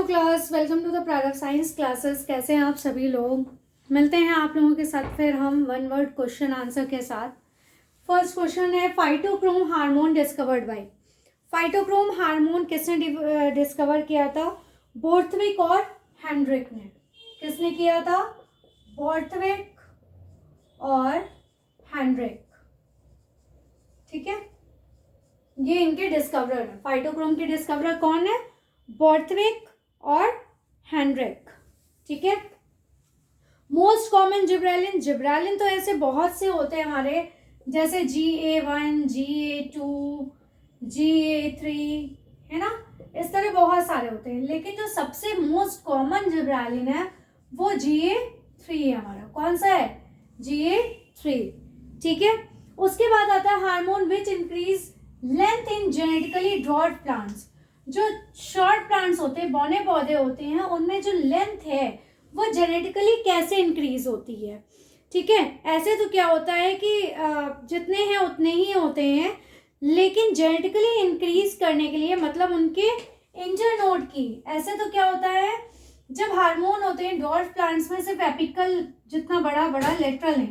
Class, welcome to the प्रारंभ science classes. कैसे हैं आप सभी लोग? मिलते हैं आप लोगों के साथ फिर हम वन वर्ड क्वेश्चन आंसर के साथ। फर्स्ट क्वेश्चन है, phytochrome hormone discovered by. Phytochrome hormone किसने डिस्कवर किया था? बोर्थविक और हेनड्रिक ने। किसने किया था? बोर्थविक और हेनड्रिक। ठीक है, ये इनके डिस्कवरर है। फाइटोक्रोम के डिस्कवरर कौन है? बोर्थविक और हेनड्रिक। ठीक है। Most common gibberellin. जिब्रेलिन तो ऐसे बहुत से होते हैं हमारे, जैसे GA1, GA2, GA3, है ना, इस तरह बहुत सारे होते हैं। लेकिन जो सबसे मोस्ट कॉमन जिब्रेलिन है वो GA3 है हमारा। कौन सा है? GA3। ठीक है। उसके बाद आता है hormone which increase length in genetically dwarf plants. जो शॉर्ट प्लांट्स होते हैं, बौने पौधे होते हैं, उनमें जो लेंथ है वो जेनेटिकली कैसे इंक्रीज होती है। ठीक है। ऐसे तो क्या होता है कि जितने हैं उतने ही होते हैं, लेकिन जेनेटिकली इंक्रीज करने के लिए मतलब उनके इंटरनोड की, ऐसे तो क्या होता है जब हार्मोन होते हैं ड्वार्फ प्लांट्स में सिर्फ एपिकल जितना बड़ा बड़ा लेटरल नहीं,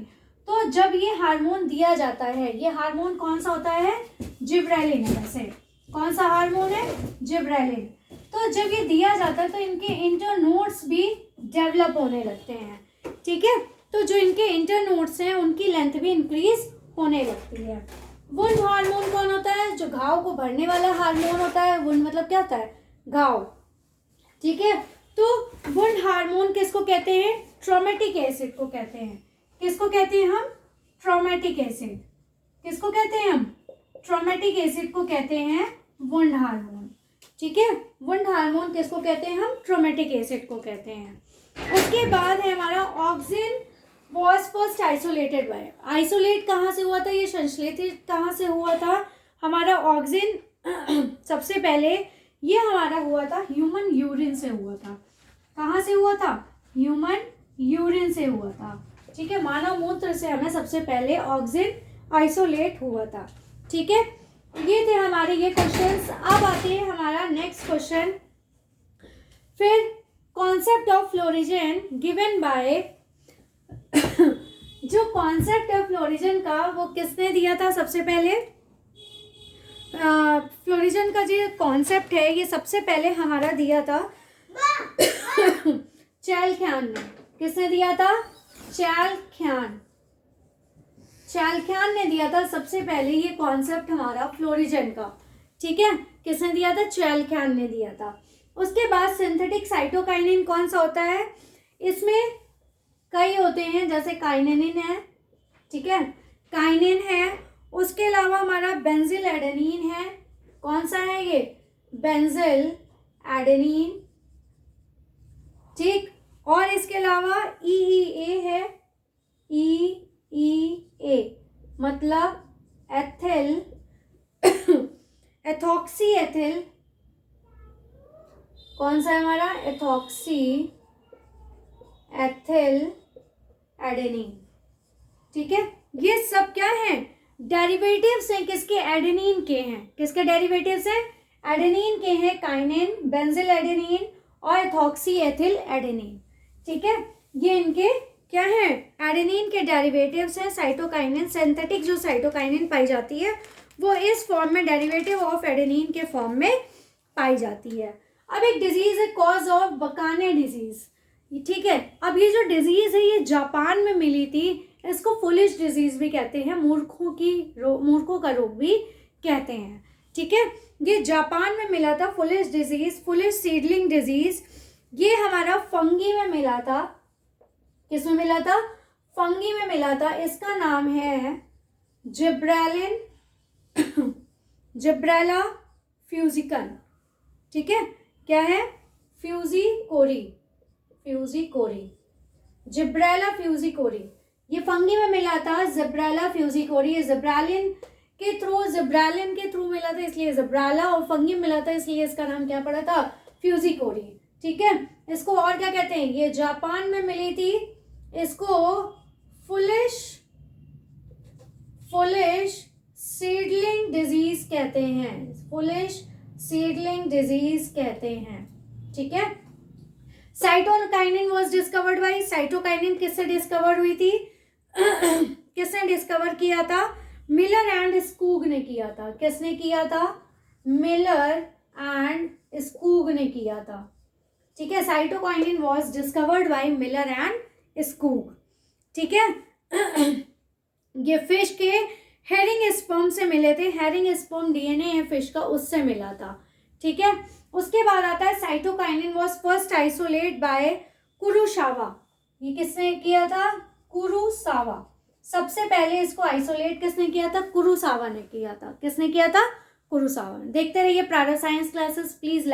तो जब ये हार्मोन दिया जाता है, ये हार्मोन कौन सा होता है? जिब्रेलिन है। वैसे कौन सा हार्मोन है? जिब्रेलिन। तो जब ये दिया जाता है तो इनके इंटरनोड्स भी डेवलप होने लगते हैं। ठीक है। तो जो इनके इंटरनोड्स हैं उनकी लेंथ भी इंक्रीज होने लगती है। वुंड हार्मोन कौन होता है? जो घाव को भरने वाला हार्मोन होता है। वुंड मतलब क्या होता है? घाव। ठीक है। तो वुंड हार्मोन किसको कहते हैं? ट्रॉमेटिक एसिड को कहते हैं। किसको कहते हैं हम? Traumatic acid. किसको कहते हैं हम? ट्रॉमेटिक एसिड को कहते हैं वुंड हार्मोन। ठीक है। वुंड हार्मोन किसको कहते हैं हम? ट्रॉमेटिक एसिड को कहते हैं। उसके बाद है हमारा auxin was first isolated by. Isolate कहाँ से हुआ था? ये संश्लेषित कहाँ से हुआ था? हमारा ऑक्सिन सबसे पहले ये हमारा हुआ था ह्यूमन यूरिन से हुआ था। कहाँ से हुआ था? ह्यूमन यूरिन से हुआ था। ठीक है। मानव मूत्र से हमें सबसे पहले ऑक्सिन आइसोलेट हुआ था। ठीक है। ये थे हमारे ये क्वेश्चंस। अब आते हैं हमारा नेक्स्ट क्वेश्चन। फिर concept of florigen given by जो कॉन्सेप्ट ऑफ फ्लोरिजन का वो किसने दिया था? सबसे पहले फ्लोरिजन का जो कॉन्सेप्ट है ये सबसे पहले हमारा दिया था चैल्ख्यान ने। किसने दिया था? चैल्ख्यान। चैल्ख्यान ने दिया था सबसे पहले ये कॉन्सेप्ट हमारा फ्लोरिजन का। ठीक है। किसने दिया था? चैल्ख्यान ने दिया था। उसके बाद सिंथेटिक साइटोकाइनिन कौन सा होता है? इसमें कई होते हैं, जैसे काइनेनिन है। ठीक है, काइनिन है। उसके अलावा हमारा बेंजिल एडेनिन है। कौन सा है ये? Benzyl adenine. ठीक। और इसके अलावा EEA है। EEA मतलब एथिल एथॉक्सी एथिल। कौन सा है हमारा? Ethoxy ethyl adenine. ठीक है। ये सब क्या है? डेरिवेटिव्स हैं। किसके? एडेनिन के हैं। किसके डेरिवेटिव्स हैं? एडेनिन के हैं। काइनिन, बेंजिल एडेनिन और एथॉक्सी एथिल एडेनिन। ठीक है। ये इनके क्या है? एडेनिन के डेरिवेटिव्स हैं। साइटोकाइनिन, सिंथेटिक जो साइटोकाइनिन पाई जाती है वो इस फॉर्म में डेरिवेटिव ऑफ एडेनिन के फॉर्म में पाई जाती है। अब एक डिजीज है कॉज ऑफ बकाने डिजीज। ठीक है। अब ये जो डिजीज है ये जापान में मिली थी। इसको फुलिश डिजीज भी कहते हैं, मूर्खों का रोग भी कहते हैं। ठीक है। ये जापान में मिला था foolish disease, foolish seedling disease. ये हमारा फंगी में मिला था। किसमें मिला था? फंगी में मिला था। इसका नाम है जिब्रेलिन जिब्रेला फ्यूजिकन। ठीक है। क्या है? फ्यूजिकोरी। फ्यूजिकोरी, जिब्रेला फ्यूजिकोरी। ये फंगी में मिला था जिब्रेला फ्यूजिकोरी। जिब्रेलिन के थ्रू मिला था इसलिए जिब्रेला, और फंगी मिला था इसलिए इसका नाम क्या पड़ा था? फ्यूजिकोरी। ठीक है। इसको और क्या कहते हैं? ये जापान में मिली थी। इसको फुलिश सीडलिंग डिजीज कहते हैं। फुलिश सीडलिंग डिजीज कहते हैं। ठीक है। Cytokinin was discovered by, cytokinin किससे डिस्कवर हुई थी? किसने डिस्कवर किया था? मिलर एंड स्कूग ने किया था। किसने किया था? मिलर एंड स्कूग ने किया था। ठीक है, cytokinin was discovered by Miller and Skoog. ठीक है, ये फिश के हेरिंग स्पर्म से मिले थे। हेरिंग स्पर्म डीएनए है फिश का, उससे मिला था। ठीक है, उसके बाद आता है cytokinin was first isolate by Kurosawa. ये किसने किया था? कुरुसावा। सबसे पहले इसको आइसोलेट किसने किया था? कुरुसावा ने किया था। किसने किया था? कुरुसावा ने। देखते रहिए प्रारंभ साइंस क्लासेस, प्लीज।